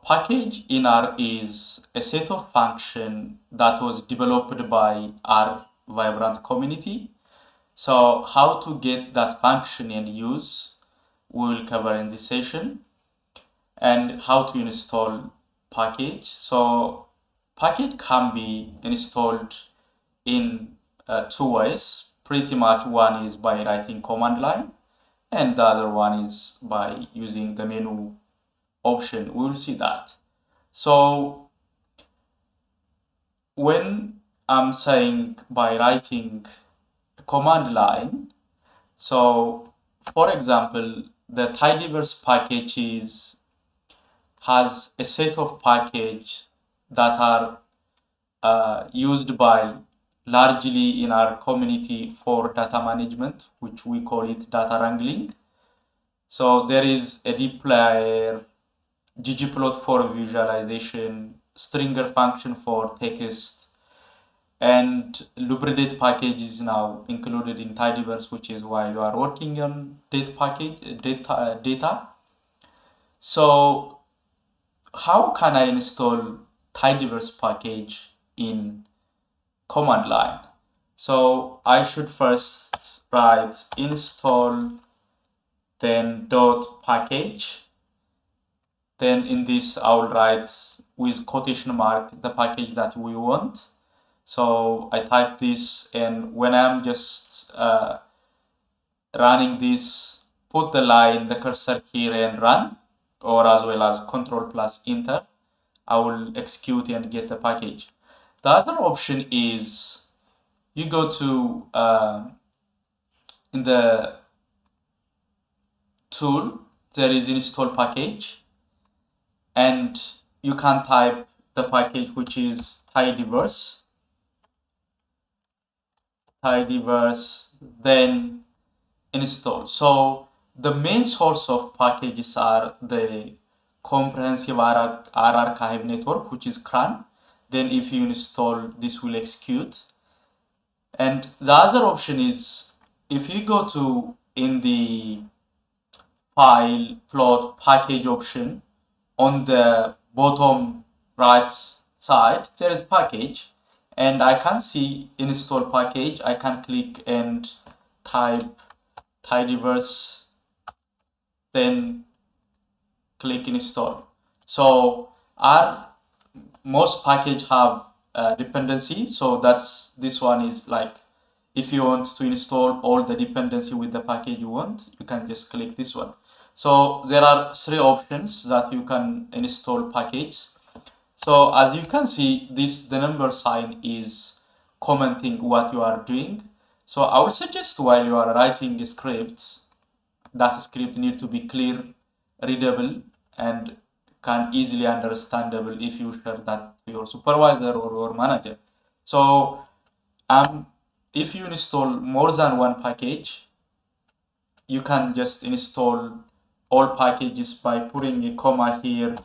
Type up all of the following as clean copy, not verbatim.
package in R is a set of function that was developed by R Vibrant community. So how to get that function and use, we will cover in this session, and how to install package. So package can be installed in two ways. Pretty much one is by writing command line, and the other one is by using the menu option. We will see that. So when I'm saying by writing a command line, so for example, the tidyverse package has a set of packages that are used by largely in our community for data management, which we call it data wrangling. So there is a dplyr, ggplot for visualization, stringer function for text, and lubridate package is now included in tidyverse, which is while you are working on data. So how can I install tidyverse package in command line? So I should first write install, then dot package. Then in this I will write with quotation mark the package that we want. So I type this, and when I'm just running this, put the line, the cursor here and run, or as well as Control plus Enter. I will execute and get the package. The other option is you go to in the tool, there is install package, and you can type the package which is tidyverse, then install. So the main source of packages are the comprehensive R archive network, which is CRAN. Then if you install, this will execute. And the other option is if you go to in the file plot package option, on the bottom right side there is package, and I can see install package. I can click and type tidyverse, then click install. So our most package have dependency, so that's this one is like, if you want to install all the dependency with the package you want, you can just click this one. So there are three options that you can install package. So as you can see, the number sign is commenting what you are doing. So I would suggest while you are writing a script, that script need to be clear, readable, and can easily understandable if you share that to your supervisor or your manager. So if you install more than one package, you can just install all packages by putting a comma here.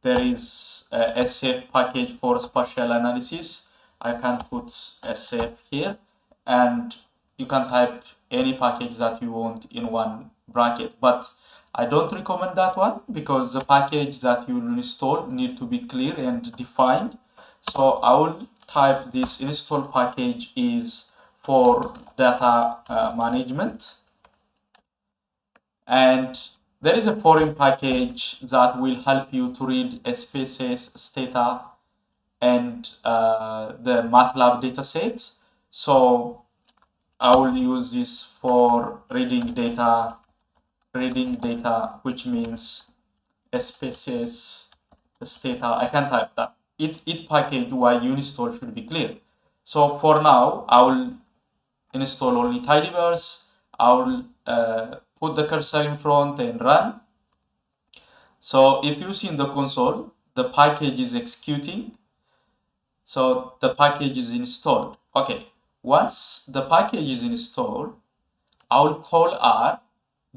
There is a SF package for spatial analysis. I can put SF here, and you can type any package that you want in one bracket. But I don't recommend that one because the package that you will install need to be clear and defined. So I will type this install package is for data management, and there is a foreign package that will help you to read SPSS, Stata, and the MATLAB datasets. So I will use this for reading data, which means SPSS, Stata. I can type that. Each package while you install should be clear. So for now, I will install only tidyverse. I will put the cursor in front and run. So if you see in the console, the package is executing. So the package is installed. Okay, once the package is installed, I will call R,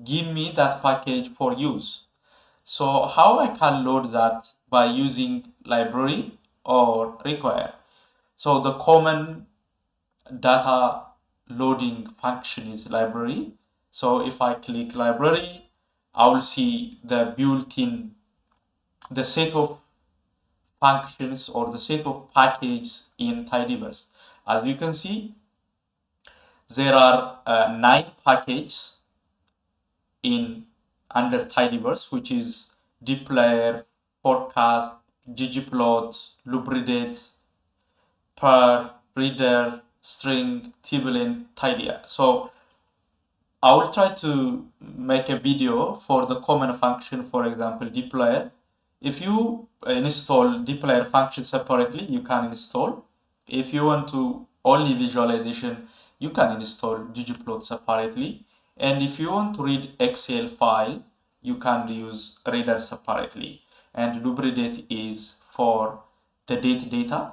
give me that package for use. So how I can load that? By using library or require. So the common data loading function is library. So if I click library, I will see the built-in the set of functions or the set of packages in tidyverse. As you can see, there are 9 packages in under tidyverse, which is dplayer, forecast, ggplot, lubridate, per, reader, string, tibulin, tidyr. So I will try to make a video for the common function, for example, dplayer. If you install dplayer function separately, you can install. If you want to only visualization, you can install ggplot separately. And if you want to read Excel file, you can use reader separately. And lubridate is for the date data,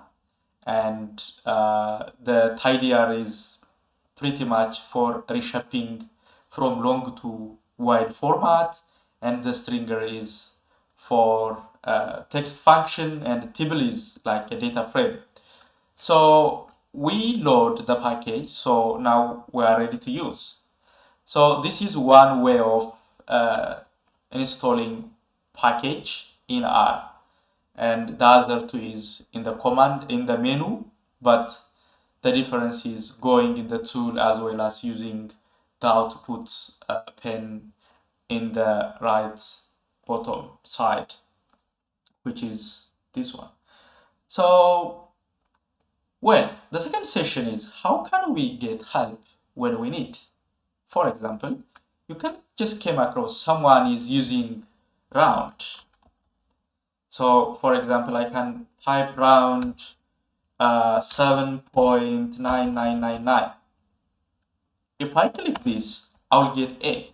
and the tidyr is pretty much for reshaping from long to wide format, and the stringer is for text function, and tibble is like a data frame. So we load the package, so now we are ready to use. So this is one way of installing package in R, and the other two is in the command in the menu, but the difference is going in the tool as well as using the output pen in the right bottom side, which is this one. So, well, the second session is how can we get help when we need. For example, you can just came across someone is using round. So, for example, I can type round 7.9999. If I click this, I'll get A.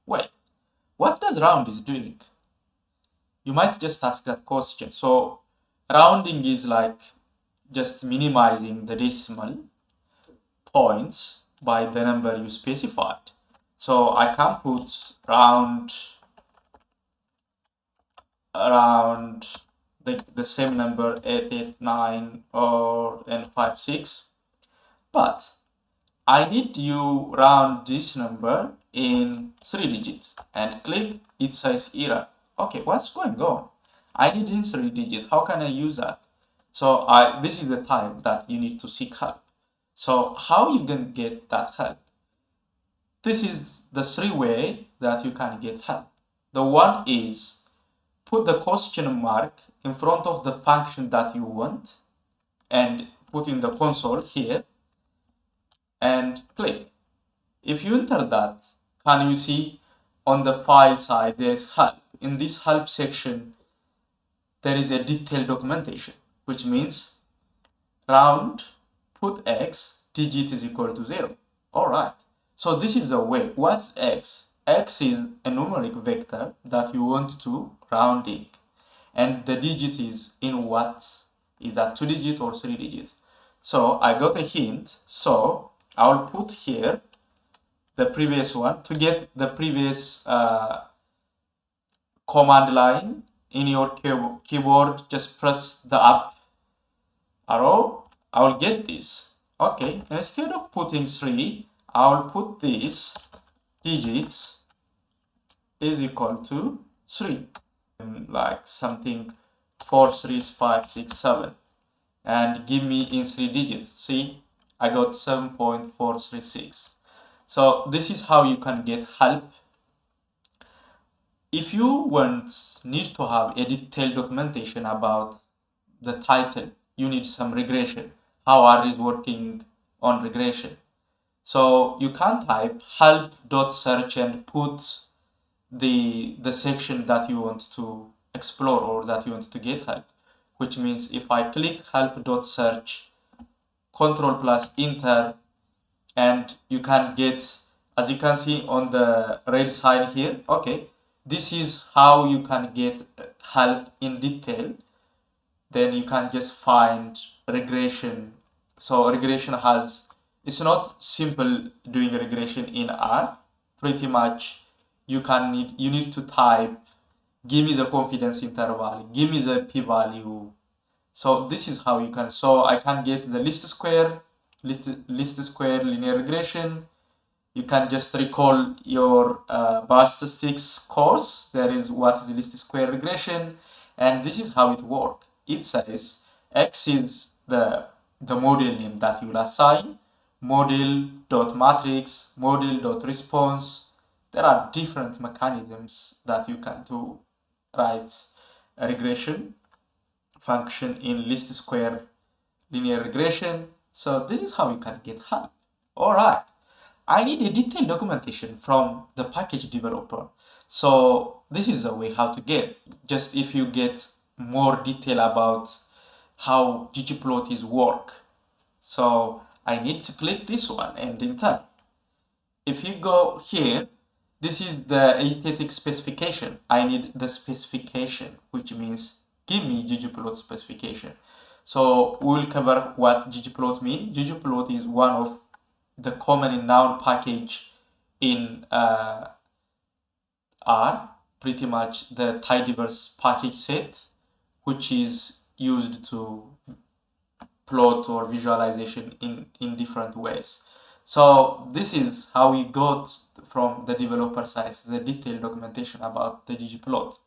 Wait, what does round is doing? You might just ask that question. So rounding is like just minimizing the decimal points by the number you specified. So I can put round around the same number 889 or and 56, but I need you round this number in 3 digits, and click, it says error. Okay, what's going on? I need in 3 digits. How can I use that? So this is the time that you need to seek help. So how you can get that help? This is the 3 way that you can get help. The one is put the question mark in front of the function that you want and put in the console here and click. If you enter that, can you see on the file side there is help. In this help section, there is a detailed documentation, which means round, put x, digit is equal to 0. All right. So this is the way. What's x? X is a numeric vector that you want to rounding, and the digit is in what? Is that 2 digit or 3 digits? So I got a hint. So I'll put here the previous one to get the previous command line in your keyboard. Just press the up arrow. I'll get this. Okay, instead of putting 3, I'll put this digits is equal to 3, like something 4 3s 5 6 7, and give me in 3 digits. See, I got 7.436. So this is how you can get help. If you need to have a detailed documentation about the title, you need some regression, how R is working on regression. So you can type help.search and put the section that you want to explore or that you want to get help, which means if I click help.search, Control plus enter, and you can get, as you can see on the red side here, okay, this is how you can get help in detail. Then you can just find regression. So regression it's not simple doing regression in R. Pretty much you need to type, give me the confidence interval, give me the p-value. So this is how you can, so I can get the least square linear regression. You can just recall your biostatistics course. There is what is least square regression, And this is how it works. It says X is the model name that you will assign, model.matrix, model.response. There are different mechanisms that you can do, write a regression function in least square linear regression. So this is how you can get help. All right. I need a detailed documentation from the package developer. So this is a way how to get. Just if you get more detail about how ggplot is work. So I need to click this one and enter. If you go here, this is the aesthetic specification. I need the specification, which means give me ggplot specification. So we'll cover what ggplot means. ggplot is one of the common noun package in R, pretty much the tidyverse package set, which is used to plot or visualization in different ways. So this is how we got from the developer side, the detailed documentation about the ggplot.